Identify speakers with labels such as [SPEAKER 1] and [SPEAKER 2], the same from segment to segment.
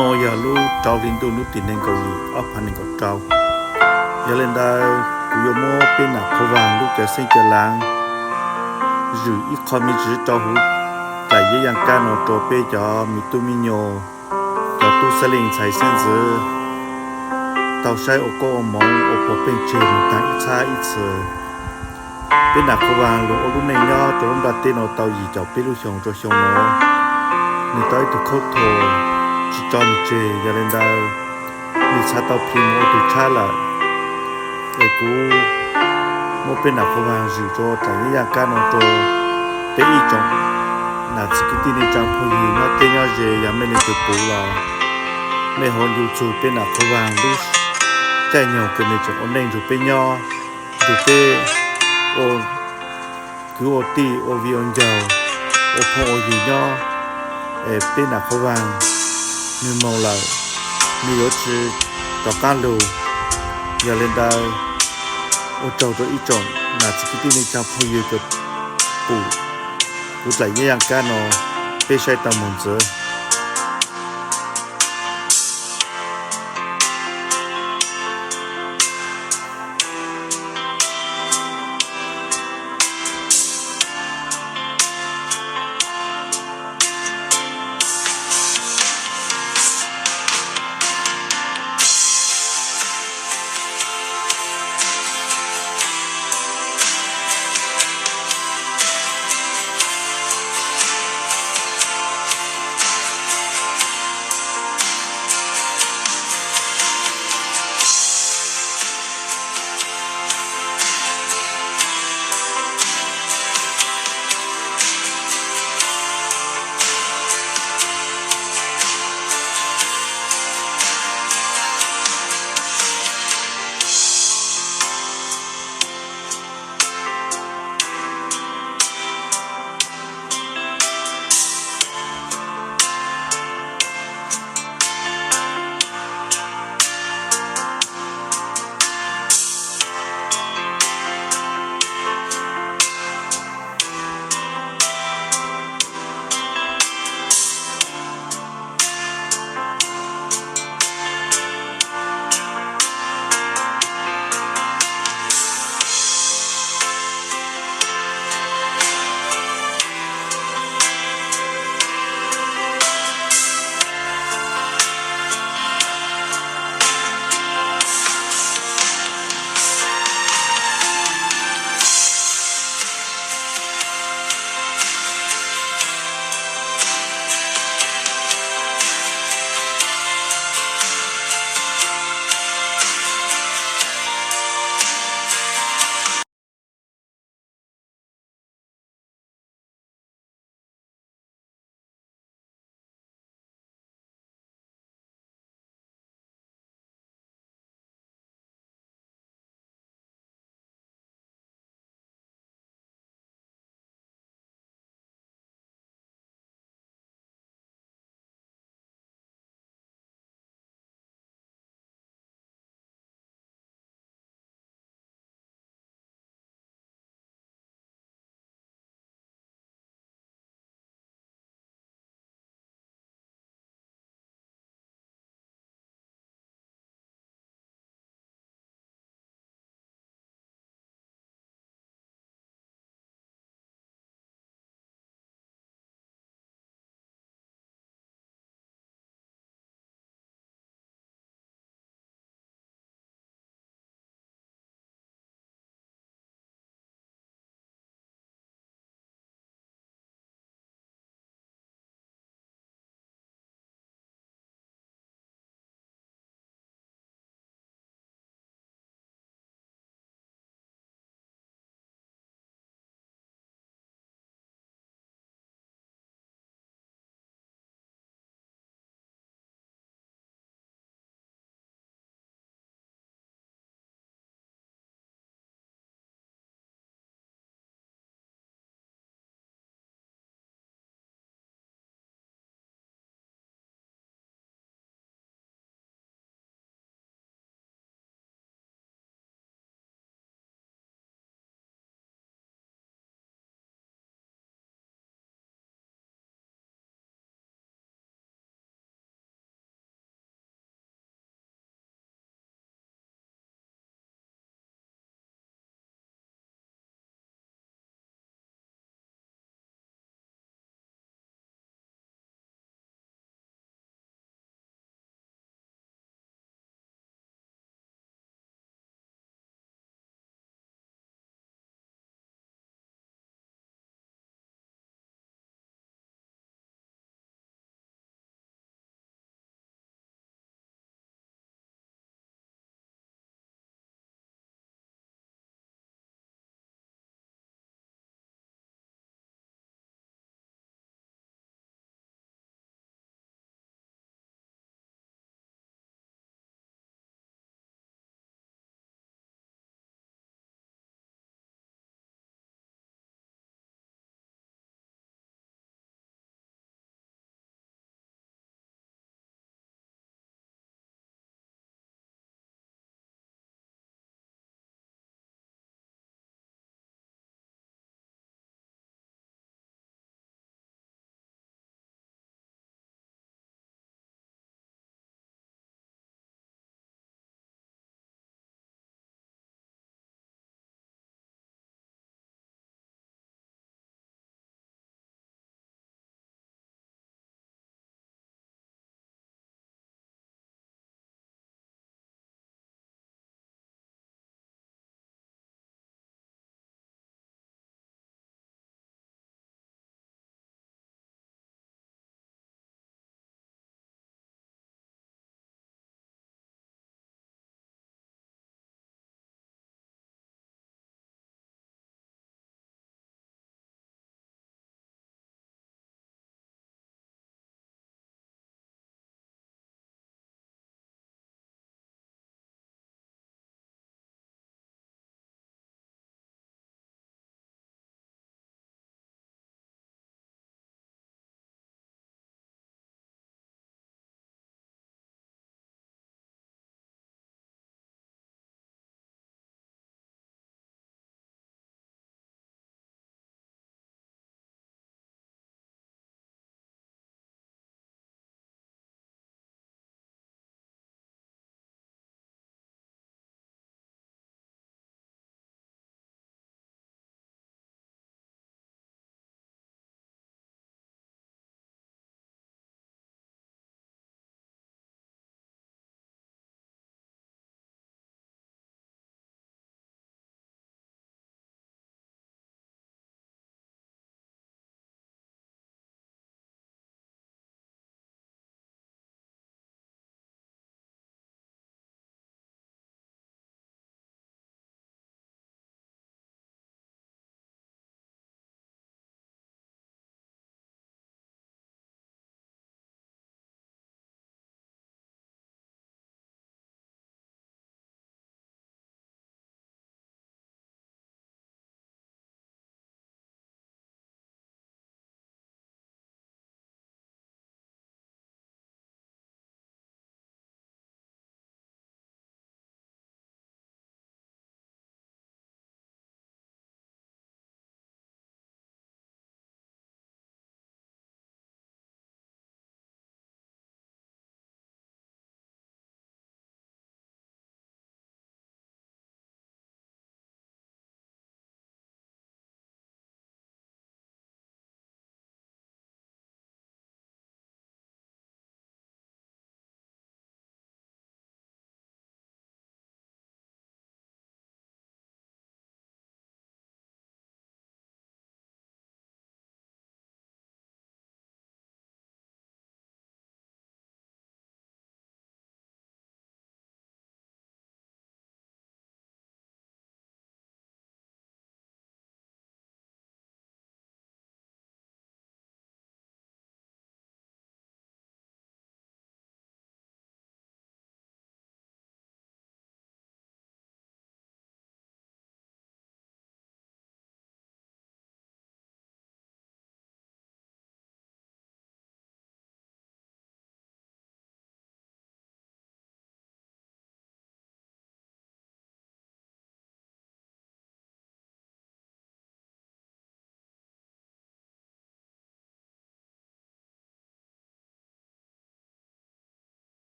[SPEAKER 1] no ya lu trao rin tu nu tin nen ko yi a phan nen ko trao ya len da ku yo mo pe na ko wang lu ke sai ke lang ju i kho mi ji trao hu tai ye yang ka no to pe ja mi tu mi nyo ja tu sa ling chai sen zi tao sai o ko mo o po pen che mi ta i cha i che pe na ko wang lu o lu nen yo to ron da te no tao yi ja pe lu xiong jo xiong no ni tai tu kho tho chỉ cho mình chơi giờ lên đâu mình sát tàu phim ô tô cha là để cú một bên nào không hàng dự cho trả những nhà cá nó cho để ý trọng là chỉ cái tin này chẳng phải gì nó tên nhau gì nhà mình được bù là mấy hòn dù chủ bên nào không hàng lúc chạy nhiều cái này chẳng ổn định dù bên nhau dù bên ô cứ ô ti ô vi ôn dầu ô phong ô gì nhau bên nào không hàng nhưng mong là như ở chỉ cho cá lù giờ lên đây ô trâu cho ít trộn là chỉ cái này trong phong yêu cái bù lại như cá nó bị sai tầm một giờ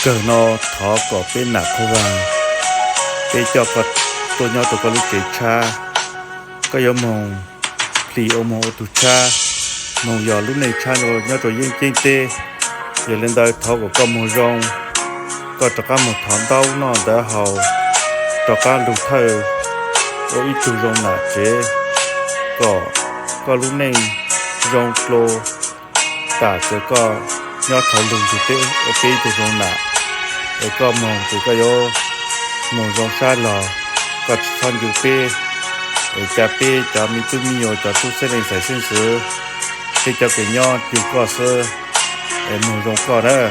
[SPEAKER 1] เกิดนอทอก็เป็นหนักเขาว่าเปเจ้าก็ตัวยอตัวก็ลูกเกชาก็ยอมองพลีโอโมตุชามองยอลูกในชาโนยอตัวยิ่งจริงเตอย่าเล่นได้ทอก็มองรองก็ตะการมองถอนเต้านอเดาเฮาตะการลูกเธอโออีตุรองหนาเจก็ลูกในรองโกลตาเจก็ยอดถอยลงจุเตโอเปตุรองหนาก็มองจุก็โยมองรองชาลอก็ทอนอยู่เปจะเปจะมีตุมีโยจะทุเสนใส่ซึ่งซื้อที่จะเป็นยอดอยู่ก็เซอมองรองก็เด้อ